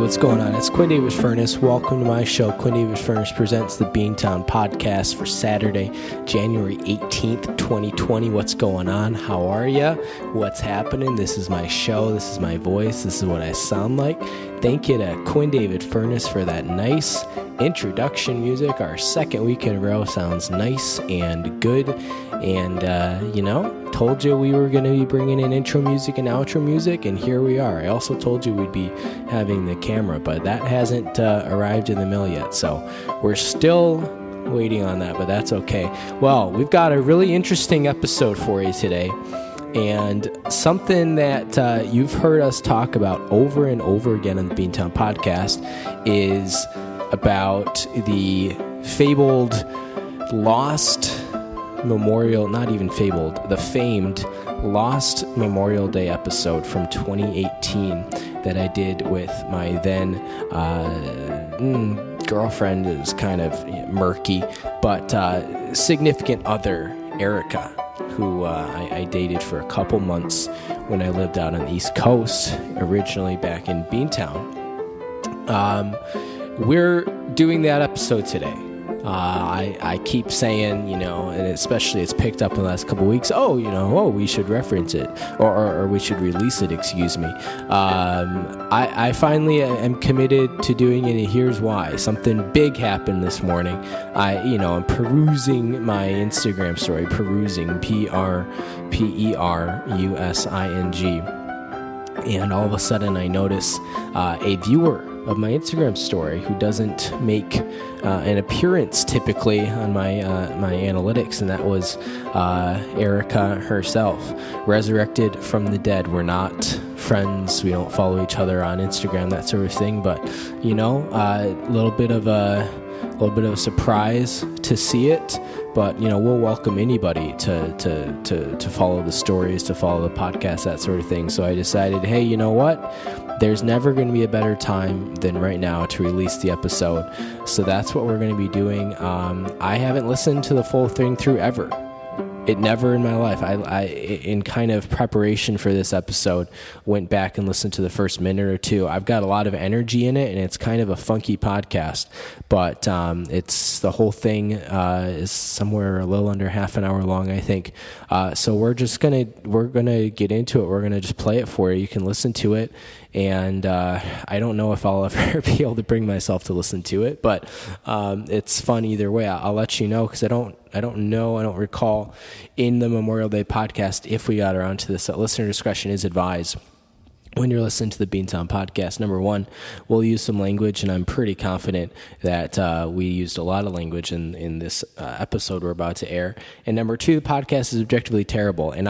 what's going on? It's Quinn Davis Furness. Welcome to my show. Quinn Davis Furness presents the Beantown podcast for Saturday, January 18th, 2020. What's going on? How are you? What's happening? This is my show. This is my voice. This is what I sound like. Thank you to Quinn David Furness for that nice introduction music. Our second week in a row sounds nice and good. And, told you we were going to be bringing in intro music and outro music, and here we are. I also told you we'd be having the camera, but that hasn't arrived in the mail yet. So we're still waiting on that, but that's okay. Well, we've got a really interesting episode for you today. And something that you've heard us talk about over and over again on the Beantown podcast is about the fabled lost Memorial, not even fabled, the famed Lost Memorial Day episode from 2018 that I did with my then girlfriend. Is kind of murky, but significant other, Erica, who I dated for a couple months when I lived out on the East Coast, originally back in Beantown. We're doing that episode today. I keep saying, and especially it's picked up in the last couple of weeks, we should reference it, or we should release it, excuse me. I finally am committed to doing it, and here's why. Something big happened this morning. I'm perusing my Instagram story, Perusing, and all of a sudden I notice a viewer of my Instagram story who doesn't make an appearance typically on my analytics, and that was Erica herself, resurrected from the dead. We're not friends, we don't follow each other on Instagram, that sort of thing, but a little bit of a surprise to see it. But we'll welcome anybody to follow the stories, to follow the podcast, that sort of thing. So I decided, hey, you know what? There's never going to be a better time than right now to release the episode. So that's what we're going to be doing. I haven't listened to the full thing through ever. It never in my life. I in kind of preparation for this episode, went back and listened to the first minute or two. I've got a lot of energy in it, and it's kind of a funky podcast. But it's the whole thing is somewhere a little under half an hour long, I think. So we're gonna get into it. We're gonna just play it for you. You can listen to it. And I don't know if I'll ever be able to bring myself to listen to it, but it's fun either way. I'll let you know, because I don't recall in the Memorial Day podcast if we got around to this. Listener discretion is advised when you're listening to the Beantown podcast. Number one, we'll use some language, and I'm pretty confident that we used a lot of language in this episode we're about to air. And number two, the podcast is objectively terrible, and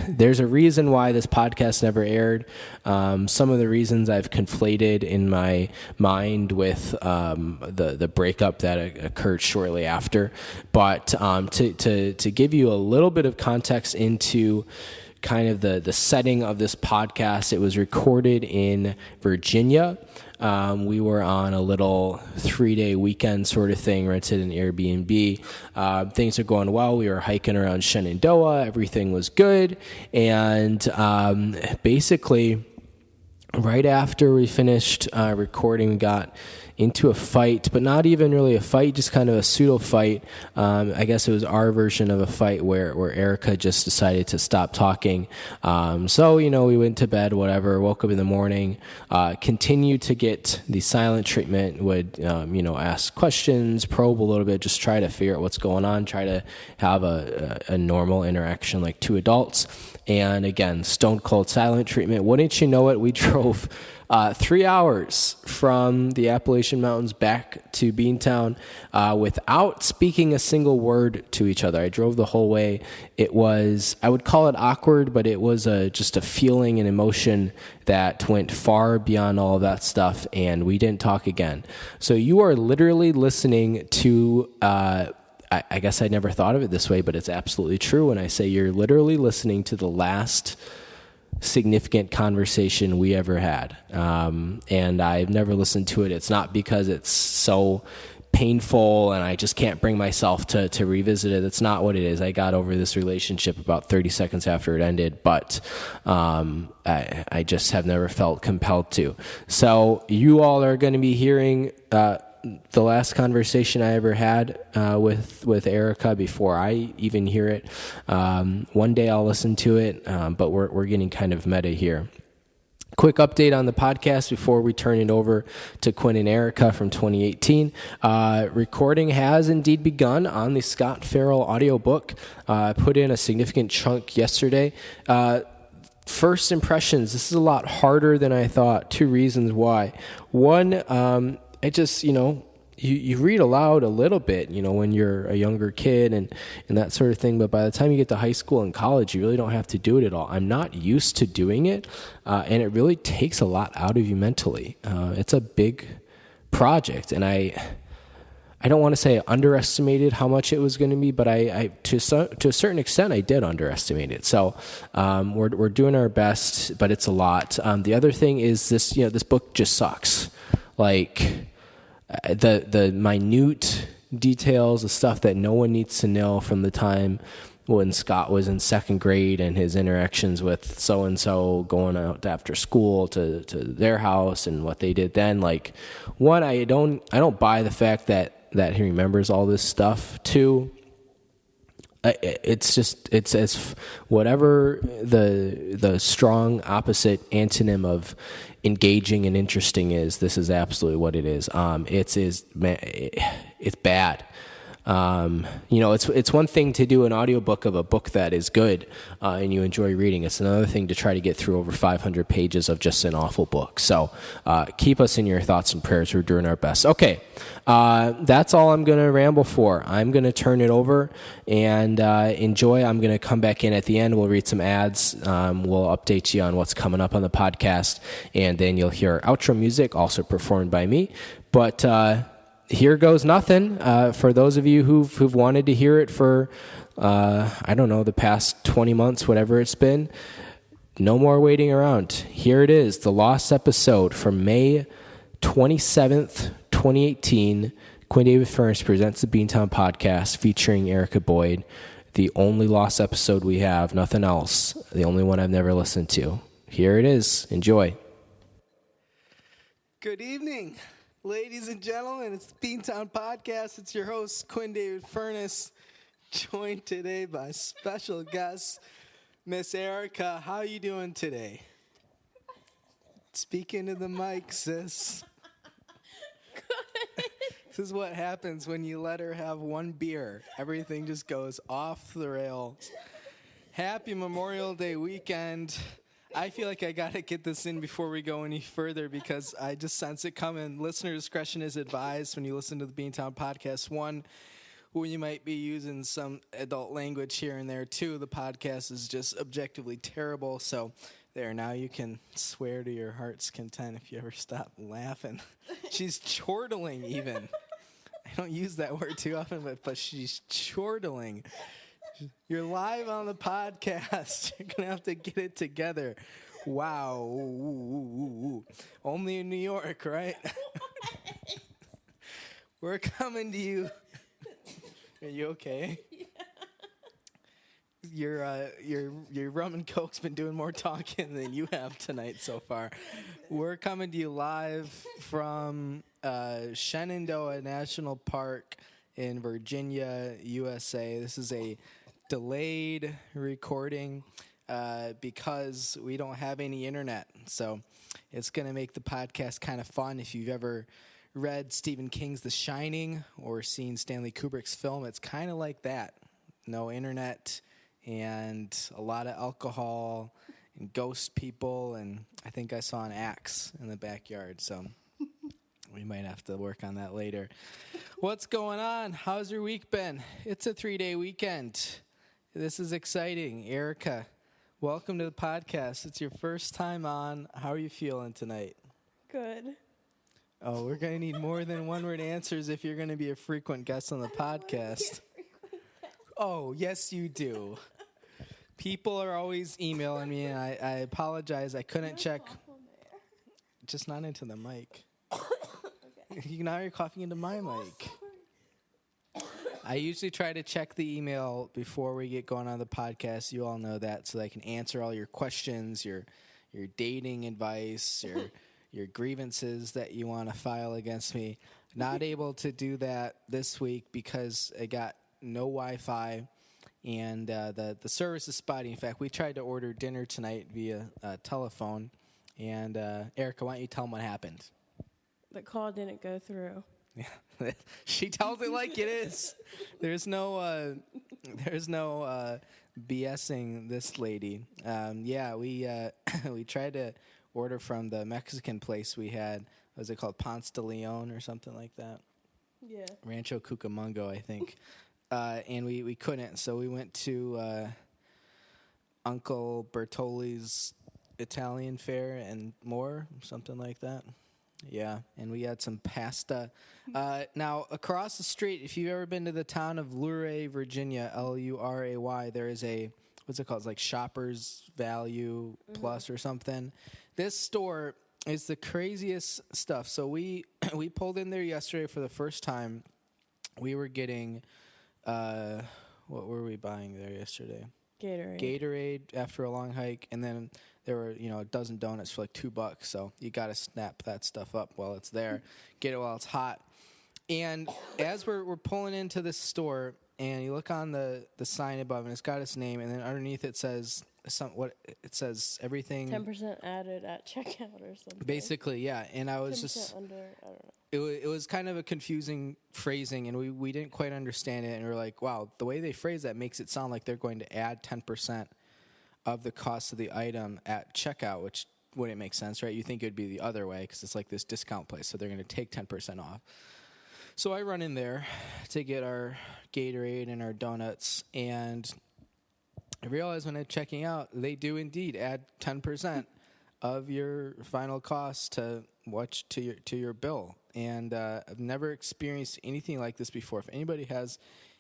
there's a reason why this podcast never aired. Some of the reasons I've conflated in my mind with the breakup that occurred shortly after. But to give you a little bit of context into kind of the setting of this podcast, it was recorded in Virginia. We were on a little 3-day weekend sort of thing, rented an Airbnb. Things are going well. We were hiking around Shenandoah. Everything was good. And basically, right after we finished recording, we got into a fight, but not even really a fight, just kind of a pseudo fight. I guess it was our version of a fight where Erica just decided to stop talking. So we went to bed, whatever, woke up in the morning, continued to get the silent treatment, would, ask questions, probe a little bit, just try to figure out what's going on, try to have a normal interaction like two adults. And again, stone cold silent treatment. Wouldn't you know it, we drove 3 hours from the Appalachian Mountains back to Beantown without speaking a single word to each other. I drove the whole way. It was, I would call it awkward, but it was just a feeling and emotion that went far beyond all of that stuff, and we didn't talk again. So you are literally listening to I guess I never thought of it this way, but it's absolutely true when I say you're literally listening to the last significant conversation we ever had. And I've never listened to it. It's not because it's so painful and I just can't bring myself to revisit it. That's not what it is. I got over this relationship about 30 seconds after it ended, but I just have never felt compelled to. So you all are going to be hearing the last conversation I ever had with Erica before I even hear it. One day I'll listen to it, but we're getting kind of meta here. Quick update on the podcast before we turn it over to Quinn and Erica from 2018. Recording has indeed begun on the Scott Farrell audiobook. I put in a significant chunk yesterday. First impressions, this is a lot harder than I thought. Two reasons why. One, I just, you read aloud a little bit, when you're a younger kid and that sort of thing. But by the time you get to high school and college, you really don't have to do it at all. I'm not used to doing it, and it really takes a lot out of you mentally. It's a big project, and I don't want to say I underestimated how much it was going to be, but I to a certain extent, I did underestimate it. So we're doing our best, but it's a lot. The other thing is this, this book just sucks. Like, the minute details, the stuff that no one needs to know from the time when Scott was in second grade and his interactions with so-and-so going out after school to their house and what they did then. Like, one, I don't buy the fact that he remembers all this stuff. Two, it's as whatever the strong opposite antonym of engaging and interesting is. This is absolutely what it is. It's bad. It's one thing to do an audiobook of a book that is good and you enjoy reading. It's another thing to try to get through over 500 pages of just an awful book. So keep us in your thoughts and prayers. We're doing our best. Okay, that's all I'm going to ramble for. I'm going to turn it over and enjoy. I'm going to come back in at the end. We'll read some ads. We'll update you on what's coming up on the podcast, and then you'll hear outro music, also performed by me. But here goes nothing. For those of you who've wanted to hear it for, the past 20 months, whatever it's been, no more waiting around. Here it is, the lost episode from May 27th, 2018. Quinn David Furness presents the Beantown podcast featuring Erica Boyd. The only lost episode we have, nothing else. The only one I've never listened to. Here it is. Enjoy. Good evening. Ladies and gentlemen, it's the Beantown Podcast. It's your host, Quinn David Furness, joined today by special guest, Miss Erica. How you doing today? Speak into the mic, sis. Good. This is what happens when you let her have one beer. Everything just goes off the rails. Happy Memorial Day weekend. I feel like I got to get this in before we go any further because I just sense it coming. Listener discretion is advised when you listen to the Beantown Podcast. One, we might be using some adult language here and there. Two, the podcast is just objectively terrible. So there, now you can swear to your heart's content if you ever stop laughing. She's chortling even. I don't use that word too often, but she's chortling. You're live on the podcast. You're going to have to get it together. Wow. Ooh. Only in New York, right? We're coming to you. Are you okay? Yeah. Your rum and coke's been doing more talking than you have tonight so far. We're coming to you live from Shenandoah National Park in Virginia, USA. This is a delayed recording because we don't have any internet. So it's going to make the podcast kind of fun. If you've ever read Stephen King's The Shining or seen Stanley Kubrick's film, it's kind of like that. No internet and a lot of alcohol and ghost people, and I think I saw an axe in the backyard. So we might have to work on that later. What's going on? How's your week been? It's a 3-day weekend. This is exciting. Erica, welcome to the podcast. It's your first time on. How are you feeling tonight? Good. Oh, we're going to need more than one-word answers if you're going to be a frequent guest on the podcast. Oh, yes, you do. People are always emailing me, and I apologize. I couldn't check. Just not into the mic. Okay. Now you're coughing into my mic. I usually try to check the email before we get going on the podcast. You all know that, so that I can answer all your questions, your dating advice, your grievances that you want to file against me. Not able to do that this week because I got no Wi-Fi, and the service is spotty. In fact, we tried to order dinner tonight via telephone, and Erica, why don't you tell them what happened? The call didn't go through. Yeah, she tells it like it is. There's no BSing this lady. We tried to order from the Mexican place we had. Was it called Ponce de Leon or something like that? Yeah. Rancho Cucamonga, I think. And we couldn't, so we went to Uncle Bertoli's Italian fare and more, something like that. Yeah, and we had some pasta. Now, across the street, if you've ever been to the town of Luray, Virginia, Luray, there is a, what's it called? It's like Shoppers Value Plus or something. This store is the craziest stuff. So we pulled in there yesterday for the first time. We were getting, what were we buying there yesterday? Gatorade after a long hike, and then there were a dozen donuts for like $2. So you got to snap that stuff up while it's there, get it while it's hot. And as we're pulling into this store, and you look on the sign above, and it's got its name, and then underneath it says everything 10% added at checkout or something. Basically, yeah. And I was just under, I don't know. It was kind of a confusing phrasing, and we didn't quite understand it. And we were like, wow, the way they phrase that makes it sound like they're going to add 10% of the cost of the item at checkout, which wouldn't make sense, right? You think it would be the other way because it's like this discount place, so they're going to take 10% off. So I run in there to get our Gatorade and our donuts, and I realized when I'm checking out, they do indeed add 10% of your final cost to your bill. And I've never experienced anything like this before. If anybody has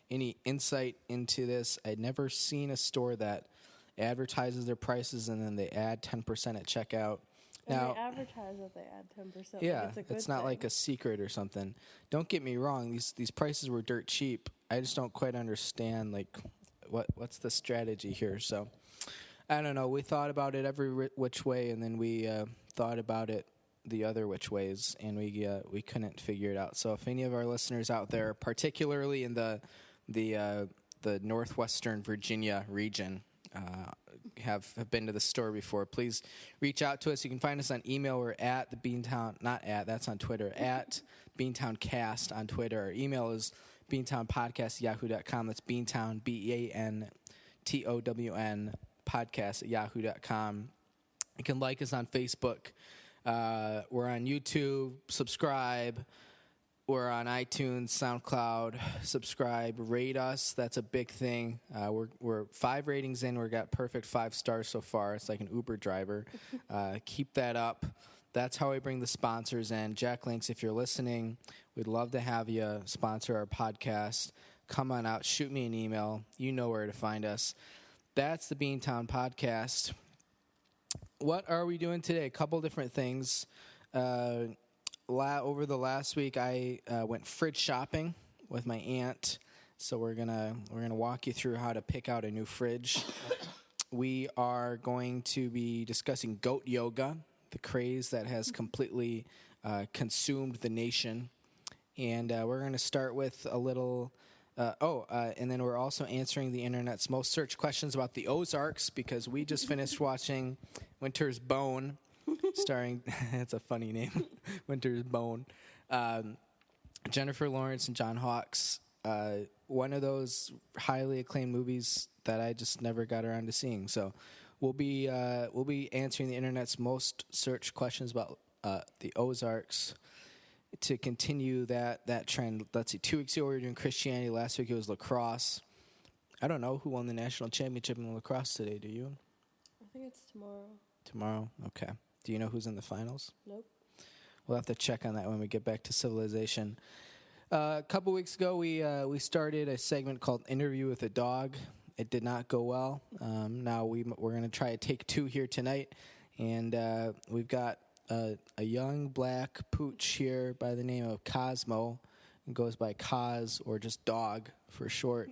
any insight into this, I'd never seen a store that advertises their prices and then they add 10% at checkout. And now, they advertise that they add 10%. yeah, like it's not like a secret or something. Don't get me wrong; these prices were dirt cheap. I just don't quite understand like what's the strategy here. So I don't know. We thought about it every which way, and then we thought about it the other which ways, and we couldn't figure it out. So if any of our listeners out there, particularly in the northwestern Virginia region, have been to the store before, please reach out to us. You can find us on email. We're at the Beantown, that's on Twitter, at BeantownCast on Twitter. Our email is beantownpodcast@yahoo.com. That's Beantown, BEANTOWN podcast@yahoo.com. You can like us on Facebook. We're on YouTube. Subscribe. We're on iTunes, SoundCloud. Subscribe, rate us. That's a big thing. We're 5 ratings in. We've got perfect 5 stars so far. It's like an Uber driver. Keep that up. That's how we bring the sponsors in. Jack Links, if you're listening, we'd love to have you sponsor our podcast. Come on out. Shoot me an email. You know where to find us. That's the Beantown Podcast. What are we doing today? A couple different things. Over the last week, I went fridge shopping with my aunt. So we're gonna walk you through how to pick out a new fridge. We are going to be discussing goat yoga, the craze that has completely consumed the nation. And we're going to start with a little... and then we're also answering the internet's most searched questions about the Ozarks, because we just finished watching Winter's Bone, starring... That's a funny name. Winter's Bone. Jennifer Lawrence and John Hawkes. One of those highly acclaimed movies that I just never got around to seeing. So we'll be answering the internet's most searched questions about the Ozarks to continue that trend. Let's see, 2 weeks ago we were doing Christianity. Last week it was lacrosse. I don't know who won the national championship in lacrosse today. Do you? I think it's tomorrow. Tomorrow? Okay. Do you know who's in the finals? Nope. We'll have to check on that when we get back to civilization. A couple weeks ago, we started a segment called Interview with a Dog. It did not go well. Now we're going to try a take 2 here tonight. And we've got a young black pooch here by the name of Cosmo. It goes by Cos, or just Dog for short.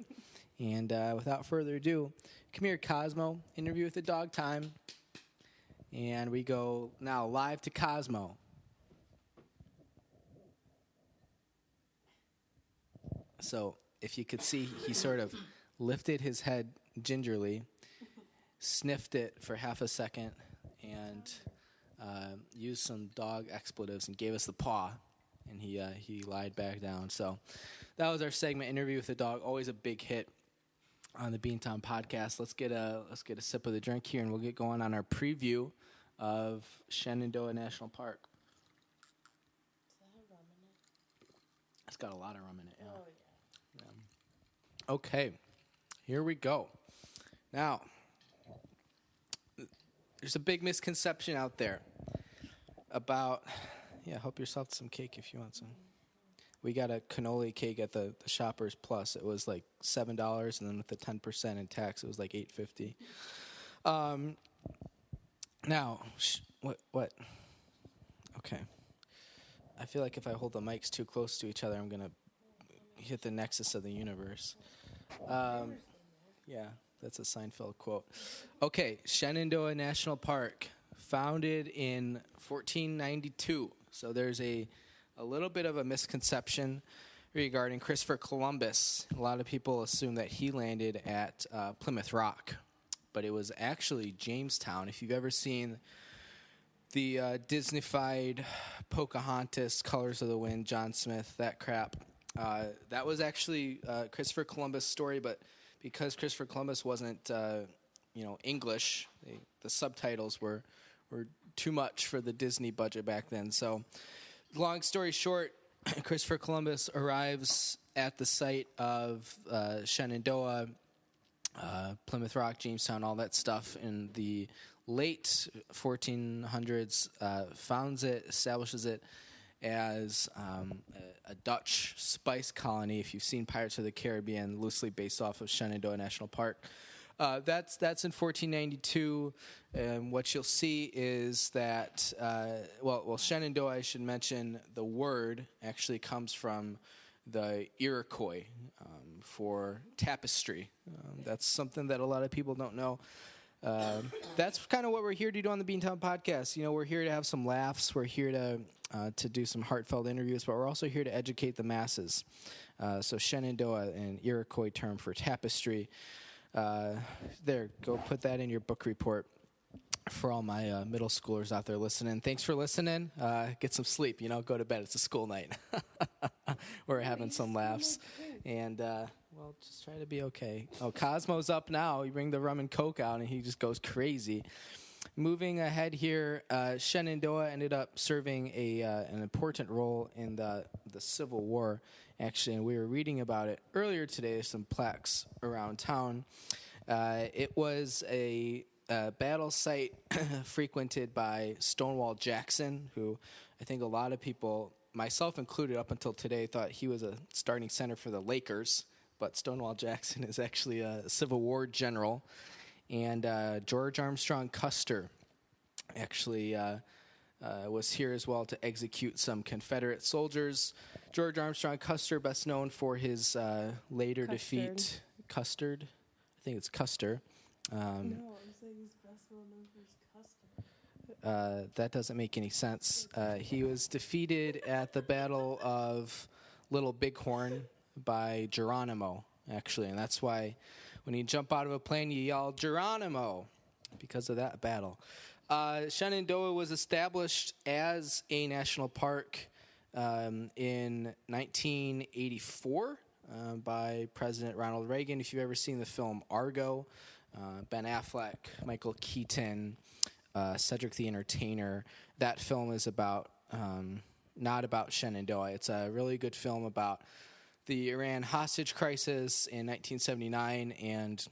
And without further ado, come here, Cosmo. Interview with the dog time. And we go now live to Cosmo. So if you could see, he sort of lifted his head gingerly, sniffed it for half a second, and used some dog expletives and gave us the paw. And he lied back down. So that was our segment, Interview with the Dog. Always a big hit on the Beantown podcast. Let's get a sip of the drink here, and we'll get going on our preview of Shenandoah National Park. Does that have rum in it? It's got a lot of rum in it. Yeah. Oh, Yeah. Okay, here we go. Now, there's a big misconception out there about. Yeah, help yourself to some cake if you want some. We got a cannoli cake at the Shoppers Plus. It was like $7, and then with the 10% in tax, it was like $8.50. Now, what? Okay. I feel like if I hold the mics too close to each other, I'm gonna hit the nexus of the universe. Yeah, that's a Seinfeld quote. Okay, Shenandoah National Park, founded in 1492. So there's a little bit of a misconception regarding Christopher Columbus. A lot of people assume that he landed at Plymouth Rock, but it was actually Jamestown. If you've ever seen the Disney-fied Pocahontas, Colors of the Wind, John Smith, that crap, that was actually Christopher Columbus' story, but because Christopher Columbus wasn't English, the subtitles were too much for the Disney budget back then. So, long story short, Christopher Columbus arrives at the site of Shenandoah, Plymouth Rock, Jamestown, all that stuff in the late 1400s, founds it, establishes it as a Dutch spice colony. If you've seen Pirates of the Caribbean, loosely based off of Shenandoah National Park. That's in 1492. What you'll see is that, Shenandoah, I should mention, the word actually comes from the Iroquois for tapestry. That's something that a lot of people don't know. That's kind of what we're here to do on the Beantown podcast. We're here to have some laughs. We're here to do some heartfelt interviews, but we're also here to educate the masses. So Shenandoah, an Iroquois term for tapestry. There, go put that in your book report for all my middle schoolers out there listening. Thanks for listening. Get some sleep, go to bed. It's a school night. We're having some laughs. And, just try to be okay. Oh, Cosmo's up now. You bring the rum and Coke out, and he just goes crazy. Moving ahead here, Shenandoah ended up serving an important role in the Civil War. Actually, and we were reading about it earlier today. There's some plaques around town. It was a battle site frequented by Stonewall Jackson, who I think a lot of people, myself included up until today, thought he was a starting center for the Lakers. But Stonewall Jackson is actually a Civil War general. And George Armstrong Custer actually was here as well to execute some Confederate soldiers. George Armstrong Custer, best known for his later defeat. Custard? I think it's Custer. No, I'm saying he's best known for his custard. That doesn't make any sense. He was defeated at the Battle of Little Bighorn by Geronimo, actually. And that's why when you jump out of a plane, you yell, Geronimo, because of that battle. Shenandoah was established as a national park in 1984 by President Ronald Reagan. If you've ever seen the film Argo, Ben Affleck, Michael Keaton, Cedric the Entertainer, that film is about not about Shenandoah. It's a really good film about the Iran hostage crisis in 1979, and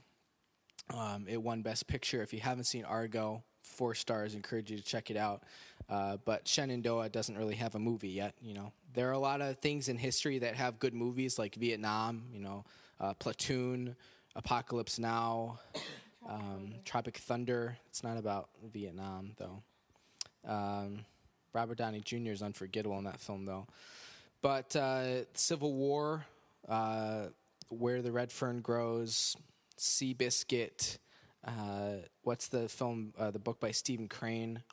it won Best Picture. If you haven't seen Argo, 4 stars. Encourage you to check it out. But Shenandoah doesn't really have a movie yet. There are a lot of things in history that have good movies, like Vietnam. Platoon, Apocalypse Now, Tropic Thunder. It's not about Vietnam though. Robert Downey Jr. is unforgettable in that film though. But Civil War, Where the Red Fern Grows, Seabiscuit. What's the film? The book by Stephen Crane.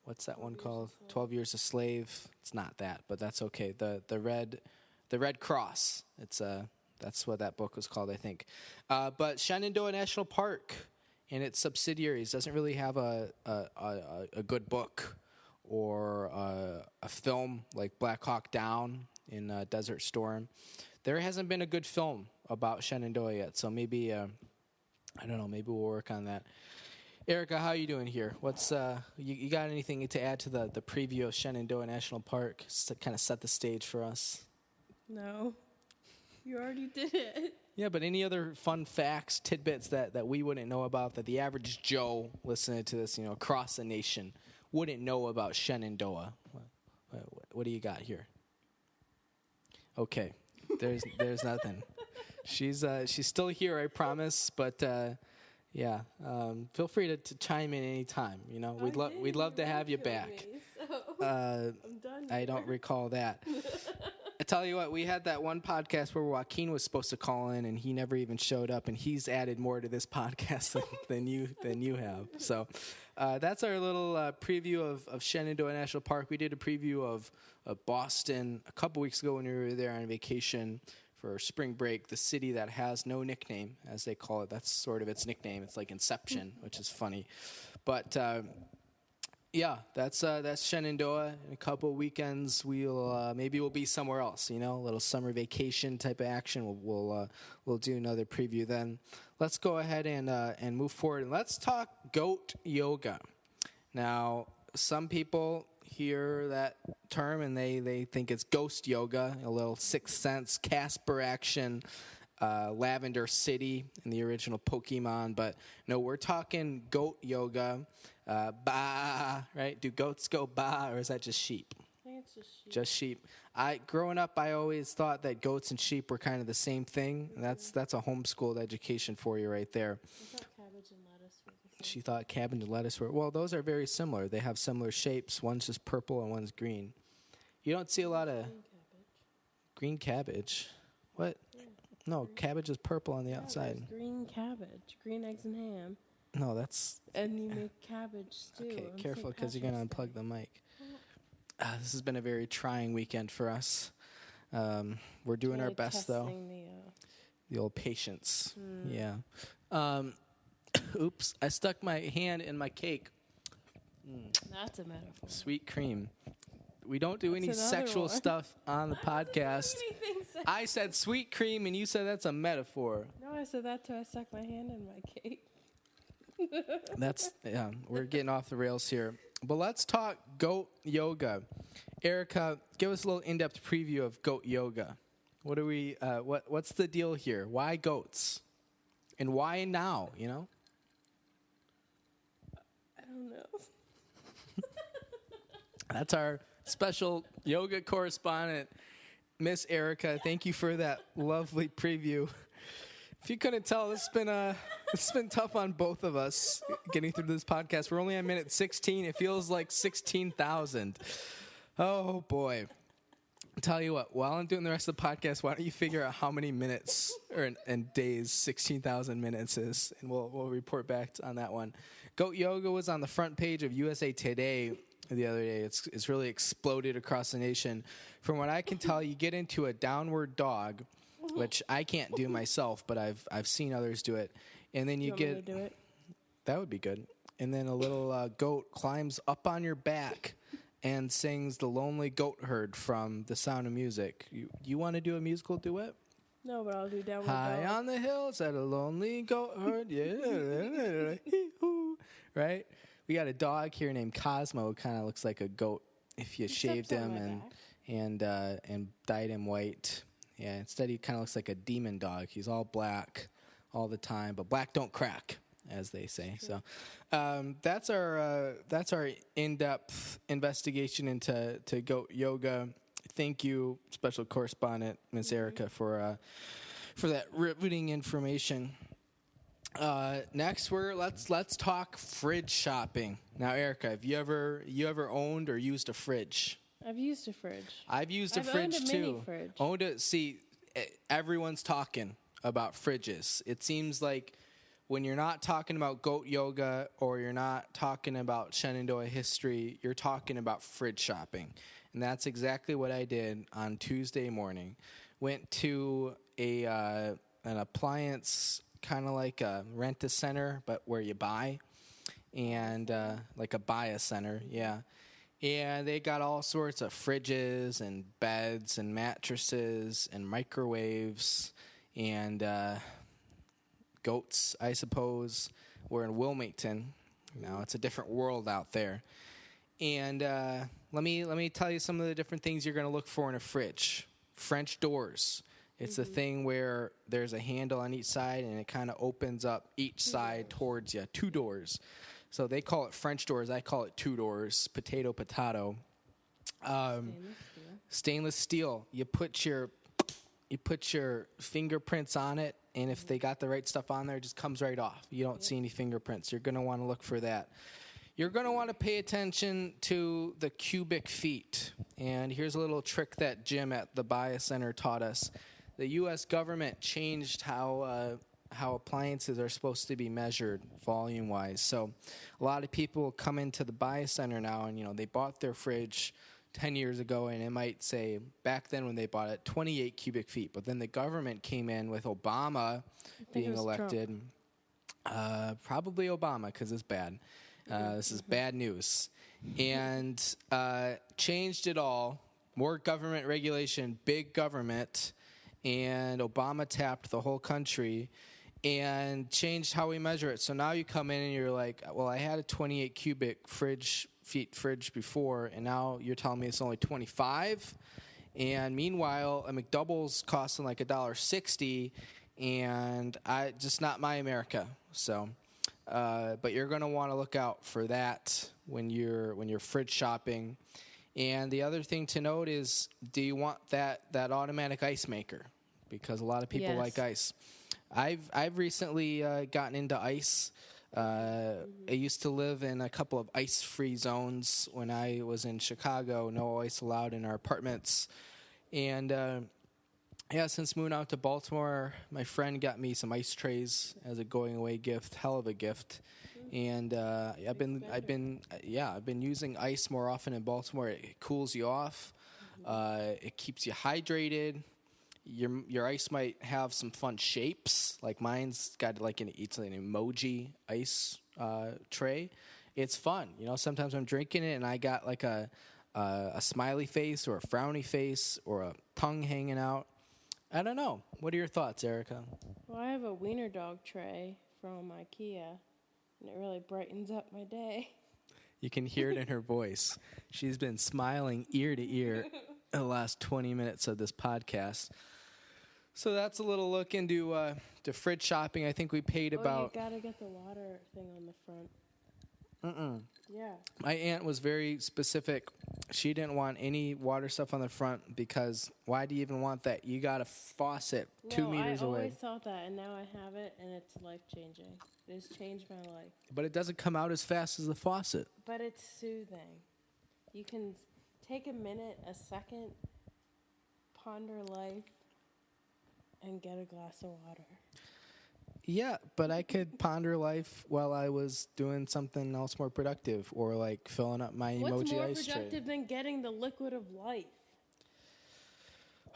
What's that one called? 12 Years a Slave. It's not that, but that's okay. The Red Cross. That's what that book was called, I think. But Shenandoah National Park and its subsidiaries doesn't really have a good book or a film like Black Hawk Down in Desert Storm. There hasn't been a good film about Shenandoah yet, so maybe I don't know. Maybe we'll work on that. Erica, how are you doing here? What's you got anything to add to the preview of Shenandoah National Park to kind of set the stage for us? No. You already did it. Yeah, but any other fun facts, tidbits that we wouldn't know about, that the average Joe listening to this, across the nation wouldn't know about Shenandoah? What do you got here? Okay, there's nothing. She's still here, I promise, but yeah, feel free to chime in anytime. We'd love to have you back. Me, so I'm done. I don't recall that. I tell you what, we had that one podcast where Joaquin was supposed to call in, and he never even showed up, and he's added more to this podcast than you have. So that's our little preview of Shenandoah National Park. We did a preview of Boston a couple weeks ago when we were there on vacation for spring break, the city that has no nickname, as they call it. That's sort of its nickname. It's like Inception, which is funny. But yeah, that's Shenandoah. In a couple of weekends, maybe we'll be somewhere else. A little summer vacation type of action. We'll do another preview then. Let's go ahead and move forward, and let's talk goat yoga. Now, some people hear that term and they think it's ghost yoga, a little Sixth Sense, Casper action, Lavender City in the original Pokemon. But no, we're talking goat yoga. Bah, right? Do goats go bah, or is that just sheep? I think it's just sheep. Just sheep. Growing up, I always thought that goats and sheep were kind of the same thing. That's a homeschooled education for you right there. I thought cabbage and lettuce were the same. She thought cabbage and lettuce were, well, those are very similar. They have similar shapes. One's just purple and one's green. You don't see a lot of green cabbage. What? Yeah. No, cabbage is purple on the outside. Green cabbage, green eggs and ham. No, that's... And you make cabbage stew. Okay, on careful, St. because you're going to Patrick's unplug the mic. This has been a very trying weekend for us. We're doing our best, though. The old patience. Yeah. Oops, I stuck my hand in my cake. That's a metaphor. Sweet cream. We don't do any another sexual one. stuff on the podcast. I said sweet cream, and you said that's a metaphor. No, I said that too. I stuck my hand in my cake. We're getting off the rails here. But let's talk goat yoga. Erica, give us a little in-depth preview of goat yoga. What's the deal here? Why goats? And why now, I don't know. That's our special yoga correspondent, Miss Erica. Thank you for that lovely preview. If you couldn't tell, it's been tough on both of us getting through this podcast. We're only on minute 16. It feels like 16,000. Oh boy! I'll tell you what. While I'm doing the rest of the podcast, why don't you figure out how many minutes and days 16,000 minutes is, and we'll report back on that one. Goat yoga was on the front page of USA Today the other day. It's really exploded across the nation. From what I can tell, you get into a downward dog, which I can't do myself, but I've seen others do it. And then you want get me to do it? That would be good. And then a little goat climbs up on your back and sings "The Lonely Goat Herd" from The Sound of Music. You want to do a musical duet? No, but I'll do downward High dog. on the hills at a lonely goat herd, yeah, right? We got a dog here named Cosmo who kind of looks like a goat if you shaved steps on him my and dyed him white. Yeah, instead he kind of looks like a demon dog. He's all black all the time, but black don't crack, as they say. So that's our in-depth investigation into goat yoga. Thank you, special correspondent Miss Erica, for that riveting information. Next, let's talk fridge shopping. Now, Erica, have you ever owned or used a fridge? I've used a fridge. I've used a I've fridge owned a too. mini fridge. Owned it. See, everyone's talking about fridges. It seems like when you're not talking about goat yoga or you're not talking about Shenandoah history, you're talking about fridge shopping. And that's exactly what I did on Tuesday morning. Went to an appliance, kind of like a rent-a-center, but where you buy. And like a buy-a-center, yeah. And they got all sorts of fridges and beds and mattresses and microwaves and goats, I suppose. We're in Wilmington. Now it's a different world out there. And let me tell you some of the different things you're going to look for in a fridge. French doors. It's a thing where there's a handle on each side and it kind of opens up each side towards you. 2 doors. So they call it French doors. I call it 2 doors. Potato, potato. Stainless steel. You put your fingerprints on it, and if they got the right stuff on there, it just comes right off. You don't see any fingerprints. You're going to want to look for that. You're going to want to pay attention to the cubic feet. And here's a little trick that Jim at the Buy Center taught us. The U.S. government changed how appliances are supposed to be measured volume-wise. So a lot of people come into the Buy Center now, and they bought their fridge 10 years ago, and it might say back then when they bought it 28 cubic feet. But then the government came in with Obama being elected. Probably Obama, because it's bad. This is bad news. And changed it all. More government regulation, big government. And Obama tapped the whole country and changed how we measure it. So now you come in and you're like, well, I had a 28 cubic feet fridge before, and now you're telling me it's only 25. And meanwhile, a McDouble's costing like $1.60, and just not my America. So, but you're going to want to look out for that when you're fridge shopping. And the other thing to note is, do you want that automatic ice maker? Because a lot of people like ice. I've recently gotten into ice. I used to live in a couple of ice-free zones when I was in Chicago. No ice allowed in our apartments. And since moving out to Baltimore, my friend got me some ice trays as a going-away gift. Hell of a gift. And I've been using ice more often in Baltimore. It cools you off. It keeps you hydrated. Your ice might have some fun shapes. Like mine's got it's like an emoji ice tray. It's fun. Sometimes I'm drinking it and I got like a smiley face or a frowny face or a tongue hanging out. I don't know. What are your thoughts, Erica? Well, I have a wiener dog tray from IKEA, and it really brightens up my day. You can hear it in her voice. She's been smiling ear to ear the last 20 minutes of this podcast. So that's a little look into fridge shopping. I think we paid about... you gotta get the water thing on the front. Yeah. My aunt was very specific. She didn't want any water stuff on the front because why do you even want that? You got a faucet 2 meters away. I always thought that, and now I have it, and it's life-changing. It's changed my life. But it doesn't come out as fast as the faucet. But it's soothing. You can take a minute, a second, ponder life, and get a glass of water. Yeah, but I could ponder life while I was doing something else more productive, or like filling up my What's emoji more ice tray. productive than getting the liquid of life?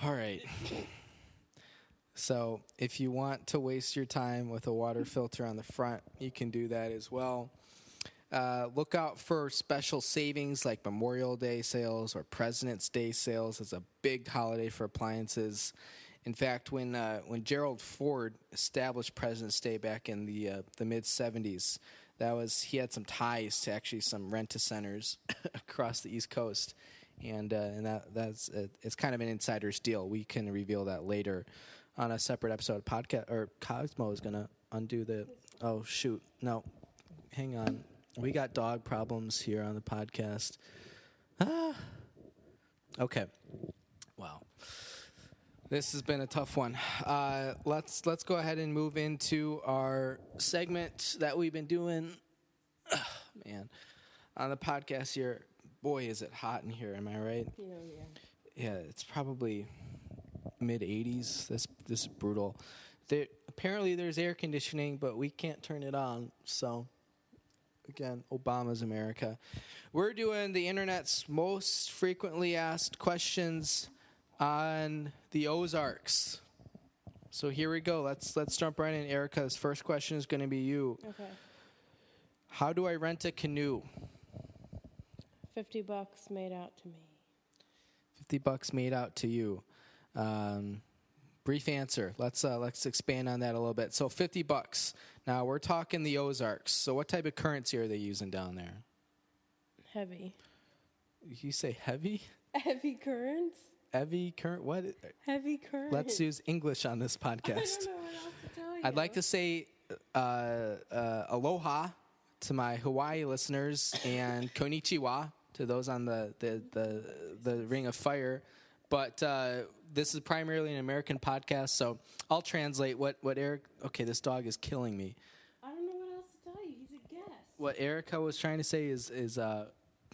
All right. So if you want to waste your time with a water filter on the front, you can do that as well. Look out for special savings like Memorial Day sales or President's Day sales. It's a big holiday for appliances. In fact, when Gerald Ford established President's Day back in the mid-'70s, he had some ties to actually some rent-a-centers across the East Coast, and it's kind of an insider's deal. We can reveal that later on a separate episode of podcast. Or Cosmo is gonna undo the. Oh shoot! No, hang on. We got dog problems here on the podcast. Okay. Wow. This has been a tough one. Let's go ahead and move into our segment that we've been doing, on the podcast here. boy, is it hot in here. Am I right? Yeah. Yeah, it's probably mid 80s. This is brutal. Apparently there's air conditioning, but we can't turn it on. So again, Obama's America. We're doing the internet's most frequently asked questions on the Ozarks. So here we go. Let's jump right in. Erica's first question is going to be you. Okay. How do I rent a canoe? $50 made out to me. $50 made out to you. Brief answer. Let's expand on that a little bit. So $50. Now we're talking the Ozarks. So what type of currency are they using down there? Heavy. You say heavy? Heavy currents? Heavy current? What? Heavy currents. Let's use English on this podcast. I don't know what else to tell you. I'd like to say aloha to my Hawaii listeners and konnichiwa to those on the Ring of Fire. But this is primarily an American podcast, so I'll translate what Eric... Okay, this dog is killing me. I don't know what else to tell you. He's a guest. What Erica was trying to say is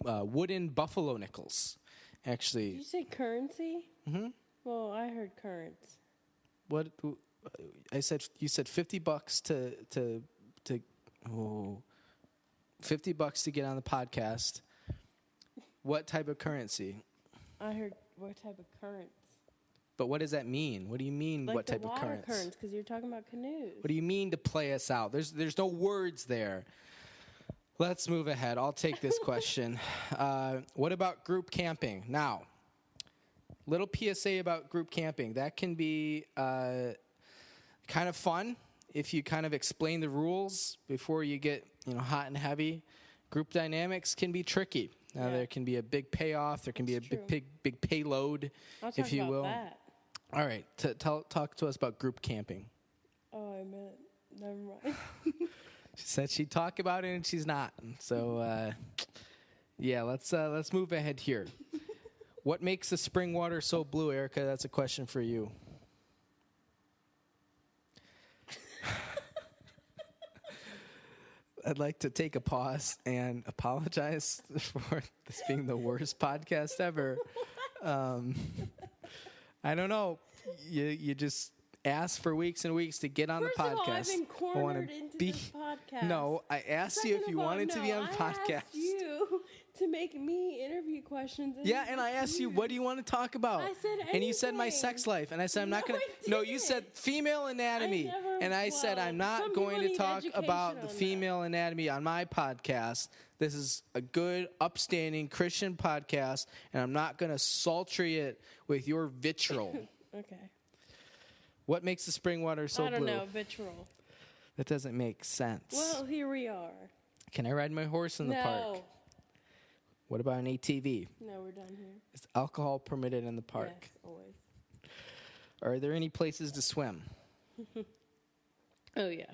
wooden buffalo nickels. Actually... Did you say currency? Mm-hmm. Well, I heard currents. What... I said... You said $50 to $50 to get on the podcast. What type of currency? I heard what type of currents. But what does that mean? What do you mean, Like what type the of water currents? currents, because you're talking about canoes. What do you mean to play us out? There's no words there. Let's move ahead. I'll take this question. What about group camping? Now, little PSA about group camping. That can be kind of fun if you kind of explain the rules before you get hot and heavy. Group dynamics can be tricky. Now there can be a big payoff. There can be a big payload, if you will. That. All right, talk to us about group camping. Oh, I meant never mind. She said she'd talk about it, and she's not. So, let's move ahead here. What makes the spring water so blue, Erica? That's a question for you. I'd like to take a pause and apologize for this being the worst podcast ever. I don't know. You just asked for weeks and weeks to get on First the podcast. Of all, I've been cornered into this podcast. No, I asked you if you wanted to be on the podcast. I asked you to make me interview questions. And I asked you, what do you want to talk about? I said anything. And you said my sex life, and I said I'm not going to. No, you said female anatomy, and I said I'm not going to talk about the female anatomy on my podcast. This is a good, upstanding Christian podcast, and I'm not going to sultry it with your vitriol. Okay. What makes the spring water so blue? I don't know, vitriol. That doesn't make sense. Well, here we are. Can I ride my horse in the park? What about an ATV? No, we're done here. Is alcohol permitted in the park? Yes, always. Are there any places to swim? Oh, yeah.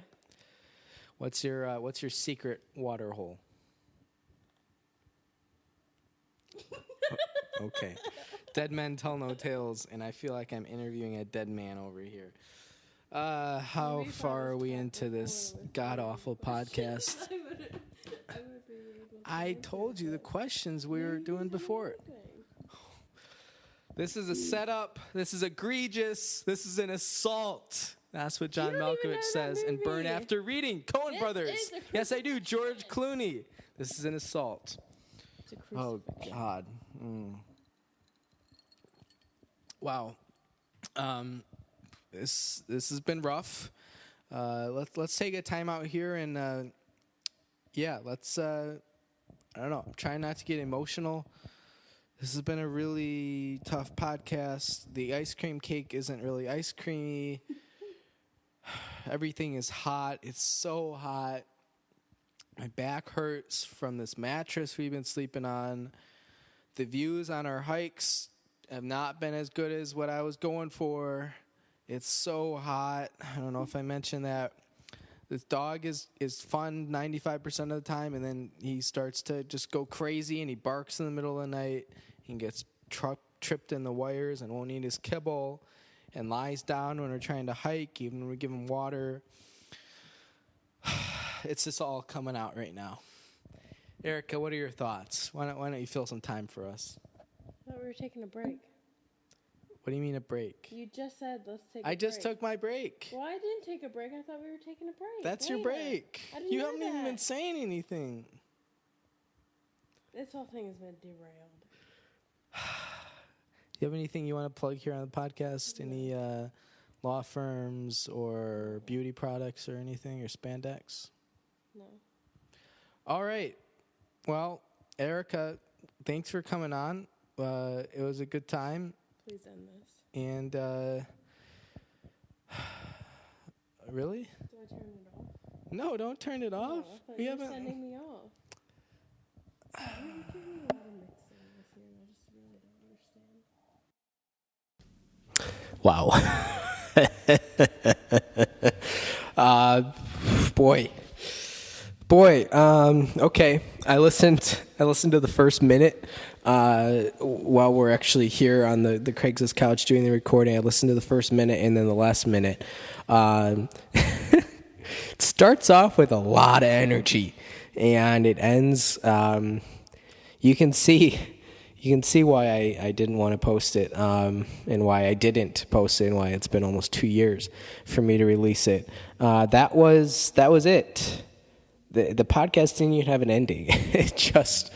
What's your secret water hole? Okay. Dead men tell no tales, and I feel like I'm interviewing a dead man over here. How far are we into this god-awful podcast? I told you the questions we were doing before. This is a setup. This is egregious. This is an assault. That's what John Malkovich says in Burn After Reading. Coen Brothers. Yes, I do. George Clooney. This is an assault. Oh, God. Wow. This has been rough. Let's take a time out here and let's I don't know. I'm trying not to get emotional. This has been a really tough podcast. The ice cream cake isn't really ice creamy. Everything is hot. It's so hot. My back hurts from this mattress we've been sleeping on. The views on our hikes have not been as good as what I was going for. It's so hot. I don't know if I mentioned that. This dog is fun 95% of the time, and then he starts to just go crazy, and he barks in the middle of the night. He gets tripped in the wires and won't eat his kibble, and lies down when we're trying to hike, even when we give him water. It's just all coming out right now. Erica, what are your thoughts? Why don't you fill some time for us? I thought we were taking a break. What do you mean a break? You just said let's take a break. I just took my break. Well, I didn't take a break. I thought we were taking a break. That's your later. break. I didn't You know haven't even that. been saying anything. This whole thing has been derailed. Do you have anything you want to plug here on the podcast? Any law firms or beauty products or anything, or spandex? No. All right. Well, Erica, thanks for coming on. It was a good time. Please end this. And really? Do I turn it off? No, don't turn it off. Oh, I thought We you were haven't. sending me off. You're giving me a lot of mixing this year, and I just really don't understand. Wow. Boy. Okay. I listened to the first minute while we're actually here on the Craigslist couch doing the recording. I listened to the first minute and then the last minute. It starts off with a lot of energy, and it ends. You can see why I didn't want to post it, and why I didn't post it, and why it's been almost 2 years for me to release it. That was it. The podcast didn't even have an ending. It just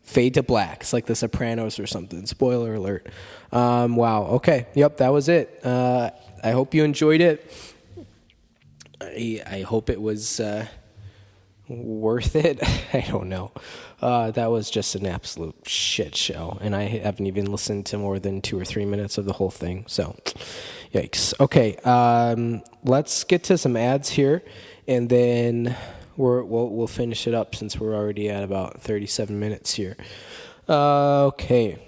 fade to black. It's like The Sopranos or something. Spoiler alert. Wow. Okay. Yep. That was it. I hope you enjoyed it. I hope it was worth it. I don't know. That was just an absolute shit show, and I haven't even listened to more than 2 or 3 minutes of the whole thing. So, yikes. Okay. Let's get to some ads here, and then we'll finish it up since we're already at about 37 minutes here. Okay.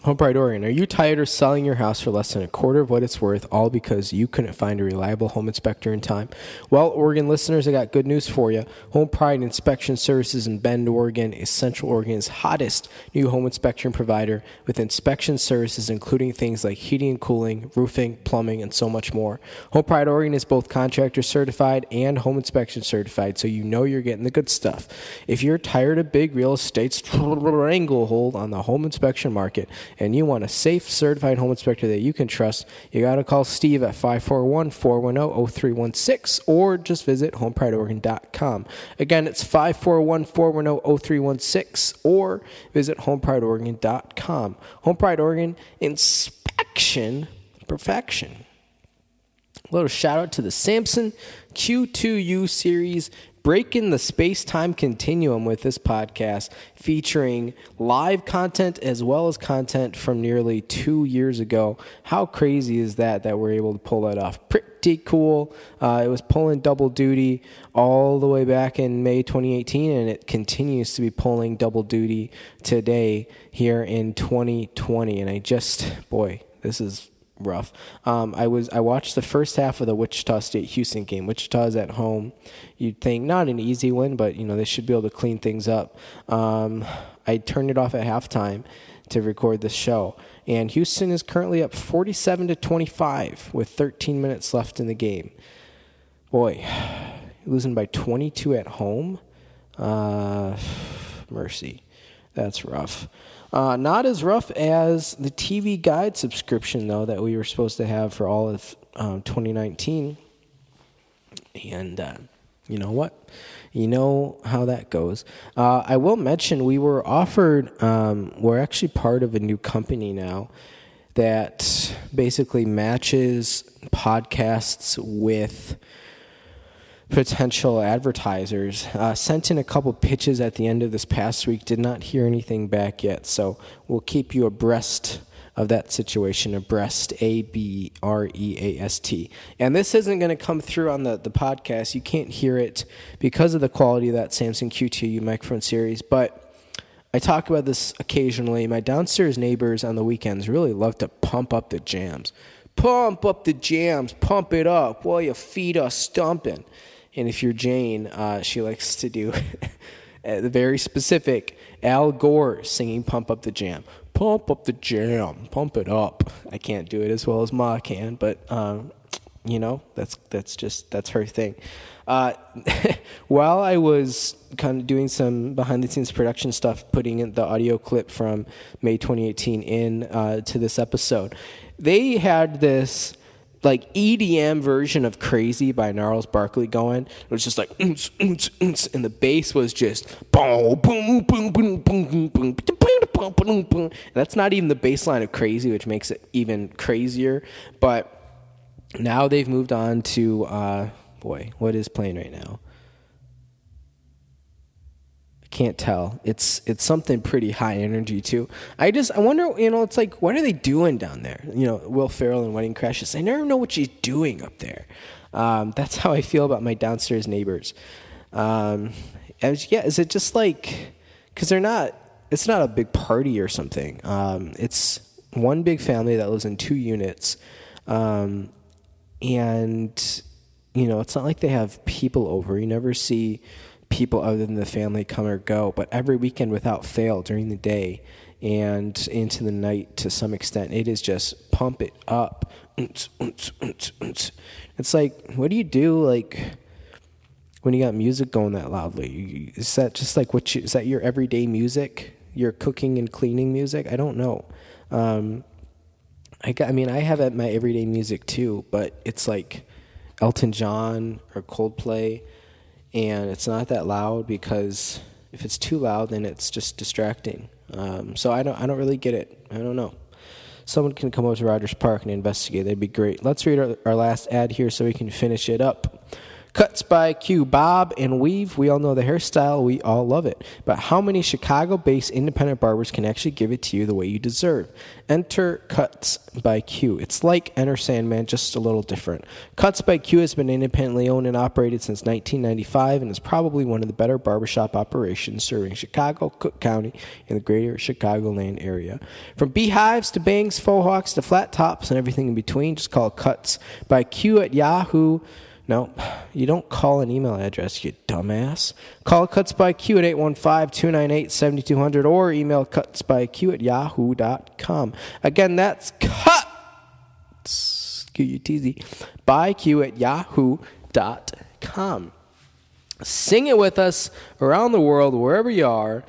Home Pride Oregon. Are you tired of selling your house for less than a quarter of what it's worth, all because you couldn't find a reliable home inspector in time? Well, Oregon listeners, I got good news for you. Home Pride Inspection Services in Bend, Oregon is Central Oregon's hottest new home inspection provider, with inspection services including things like heating and cooling, roofing, plumbing, and so much more. Home Pride Oregon is both contractor certified and home inspection certified, so you know you're getting the good stuff. If you're tired of big real estate's stranglehold on the home inspection market, and you want a safe, certified home inspector that you can trust, you got to call Steve at 541-410-0316 or just visit homeprideoregon.com. Again, it's 541-410-0316 or visit homeprideoregon.com. Home Pride Oregon, inspection perfection. A little shout out to the Samson Q2U series, breaking the space-time continuum with this podcast, featuring live content as well as content from nearly 2 years ago. How crazy is that we're able to pull that off? Pretty cool. It was pulling double duty all the way back in May 2018, and it continues to be pulling double duty today here in 2020. And this is rough. I watched the first half of the Wichita State Houston game. Wichita's at home. You'd think not an easy win, but they should be able to clean things up. I turned it off at halftime to record this show, and Houston is currently up 47-25 with 13 minutes left in the game. Boy, losing by 22 at home. Mercy. That's rough. Not as rough as the TV Guide subscription, though, that we were supposed to have for all of 2019. And you know what? You know how that goes. I will mention we were offered, we're actually part of a new company now that basically matches podcasts with potential advertisers. Sent in a couple pitches at the end of this past week, did not hear anything back yet, so we'll keep you abreast of that situation. Abreast, ABREAST. And this isn't going to come through on the podcast. You can't hear it because of the quality of that Samson Q2U microphone series, but I talk about this occasionally. My downstairs neighbors on the weekends really love to pump up the jams. Pump up the jams, pump it up while your feet are stomping. And if you're Jane, she likes to do the very specific Al Gore singing Pump Up the Jam. Pump up the jam, pump it up. I can't do it as well as Ma can, but That's her thing. While I was kind of doing some behind the scenes production stuff, putting in the audio clip from May 2018 in to this episode, they had this like EDM version of Crazy by Gnarls Barkley going. It was just like, and the bass was just boom, boom, boom, boom, boom, boom, boom, boom, boom. That's not even the bass line of Crazy, which makes it even crazier. But now they've moved on to, what is playing right now? Can't tell. It's something pretty high energy too. I wonder, it's like, what are they doing down there? Will Ferrell in Wedding Crashers. I never know what she's doing up there. That's how I feel about my downstairs neighbors. Is it just like, because it's not a big party or something. It's one big family that lives in 2 units. And it's not like they have people over. You never see people other than the family come or go, but every weekend without fail during the day and into the night to some extent, it is just pump it up. It's like, what do you do like when you got music going that loudly? Is that just like is that your everyday music, your cooking and cleaning music? I don't know. I have my everyday music too, but it's like Elton John or Coldplay. And it's not that loud, because if it's too loud, then it's just distracting. So I don't really get it. I don't know. Someone can come over to Rogers Park and investigate. That'd be great. Let's read our last ad here so we can finish it up. Cuts by Q, bob and weave. We all know the hairstyle. We all love it. But how many Chicago-based independent barbers can actually give it to you the way you deserve? Enter Cuts by Q. It's like Enter Sandman, just a little different. Cuts by Q has been independently owned and operated since 1995 and is probably one of the better barbershop operations serving Chicago, Cook County, and the greater Chicagoland area. From beehives to bangs, faux hawks to flat tops and everything in between, just call Cuts by Q at Yahoo. No, you don't call an email address, you dumbass. Call Cuts by Q at 815-298-7200 or email cutsbyq at yahoo.com. Again, that's Cuts, Q-U-T-Z, by Q at yahoo.com. Sing it with us around the world, wherever you are.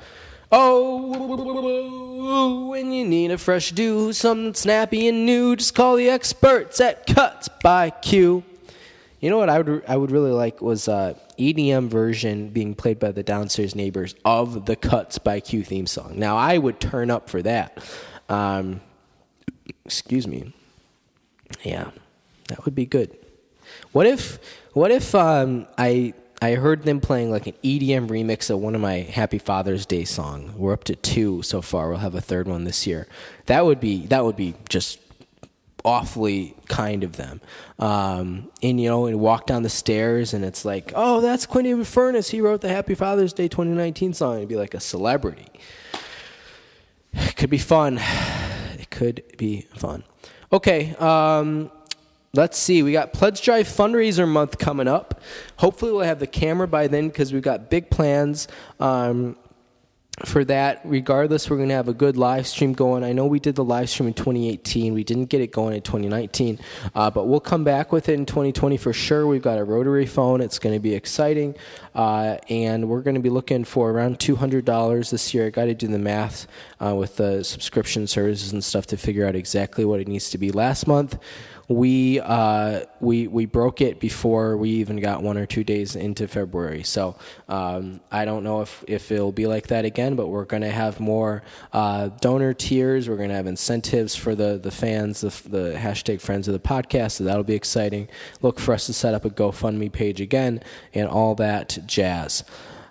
Oh, when you need a fresh do, something snappy and new, just call the experts at Cuts by Q. You know what I would really like was EDM version being played by the downstairs neighbors of the Cuts by Q theme song. Now I would turn up for that. Excuse me. Yeah, that would be good. What if I heard them playing like an EDM remix of one of my Happy Father's Day song? We're up to 2 so far. We'll have a 3rd one this year. That would be just awfully kind of them. And walk down the stairs and it's like, oh, that's Quinn Furness. He wrote the Happy Father's Day 2019 song. It'd be like a celebrity. It could be fun. Okay. Let's see. We got Pledge Drive Fundraiser Month coming up. Hopefully we'll have the camera by then because we've got big plans. For that, regardless, we're going to have a good live stream going. I know we did the live stream in 2018. We didn't get it going in 2019, but we'll come back with it in 2020 for sure. We've got a rotary phone. It's going to be exciting, and we're going to be looking for around $200 this year. I got to do the math with the subscription services and stuff to figure out exactly what it needs to be. Last month, we broke it before we even got 1 or 2 days into February. So I don't know if it'll be like that again, but we're going to have more donor tiers. We're going to have incentives for the fans, the hashtag friends of the podcast. So that'll be exciting. Look for us to set up a GoFundMe page again and all that jazz.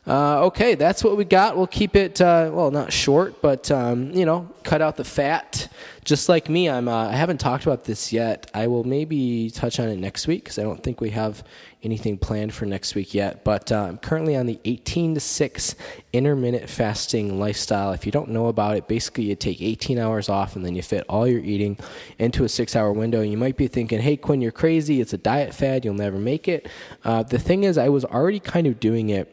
Okay, that's what we got. We'll keep it, not short, but, cut out the fat. Just like me, I haven't talked about this yet. I will maybe touch on it next week because I don't think we have anything planned for next week yet. But I'm currently on the 18-6 intermittent fasting lifestyle. If you don't know about it, basically you take 18 hours off and then you fit all your eating into a 6-hour window. You might be thinking, hey, Quinn, you're crazy. It's a diet fad. You'll never make it. The thing is, I was already kind of doing it.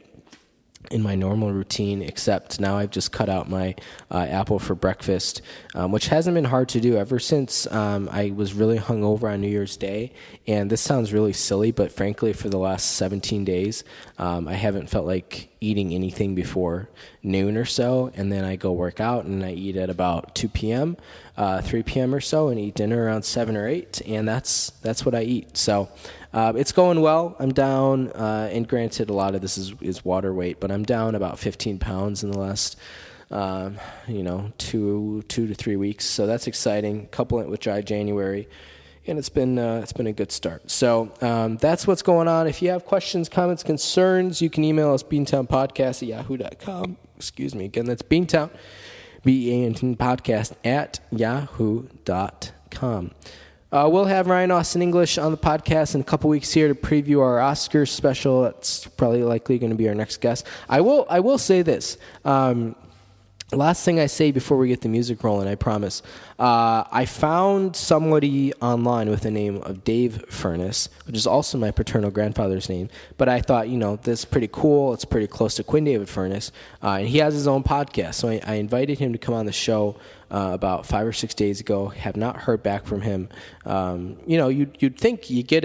in my normal routine, except now I've just cut out my apple for breakfast, which hasn't been hard to do ever since I was really hungover on New Year's Day. And this sounds really silly, but frankly, for the last 17 days, I haven't felt like eating anything before noon or so. And then I go work out and I eat at about 2 p.m., 3 p.m. or so, and eat dinner around 7 or 8. And that's what I eat. So it's going well. I'm down, and granted, a lot of this is water weight, but I'm down about 15 pounds in the last, 2 to 3 weeks. So that's exciting. Couple it with dry January, and it's been a good start. So that's what's going on. If you have questions, comments, concerns, you can email us beantownpodcast@yahoo.com. Excuse me. Again, that's Beantown, BEANT podcast @yahoo.com. We'll have Ryan Austin English on the podcast in a couple weeks here to preview our Oscars special. That's probably likely going to be our next guest. I will say this. Last thing I say before we get the music rolling, I promise. I found somebody online with the name of Dave Furness, which is also my paternal grandfather's name. But I thought, this is pretty cool. It's pretty close to Quinn David Furness. And he has his own podcast. So I invited him to come on the show about 5 or 6 days ago. Have not heard back from him. You'd think you get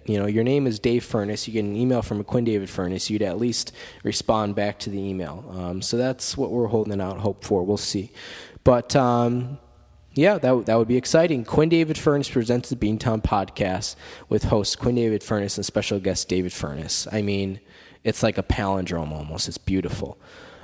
your name is Dave Furness. You get an email from a Quinn David Furness. You'd at least respond back to the email. So that's what we're holding out hope for. We'll see. But that would be exciting. Quinn David Furness presents the Beantown podcast with host Quinn David Furness and special guest David Furness. I mean, it's like a palindrome almost. It's beautiful.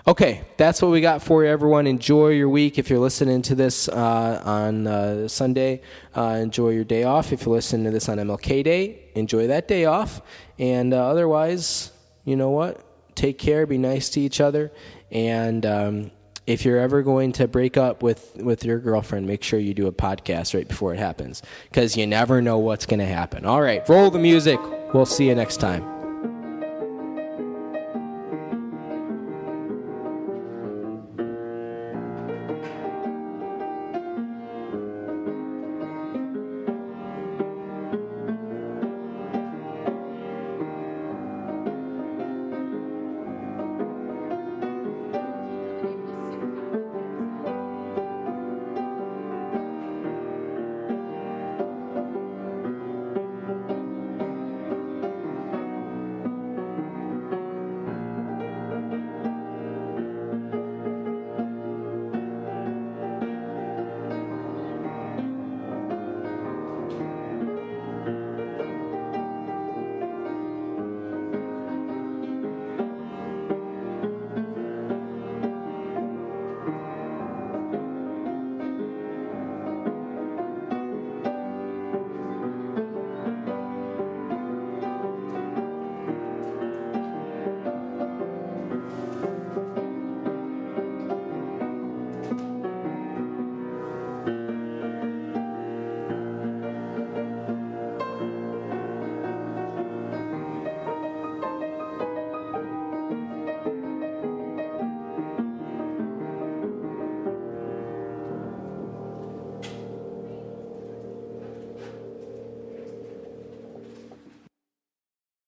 Okay, that's what we got for you, everyone. Enjoy your week. If you're listening to this on Sunday, enjoy your day off. If you're listening to this on MLK Day, enjoy that day off. And otherwise, you know what? Take care. Be nice to each other. And if you're ever going to break up with your girlfriend, make sure you do a podcast right before it happens, because you never know what's going to happen. All right, roll the music. We'll see you next time.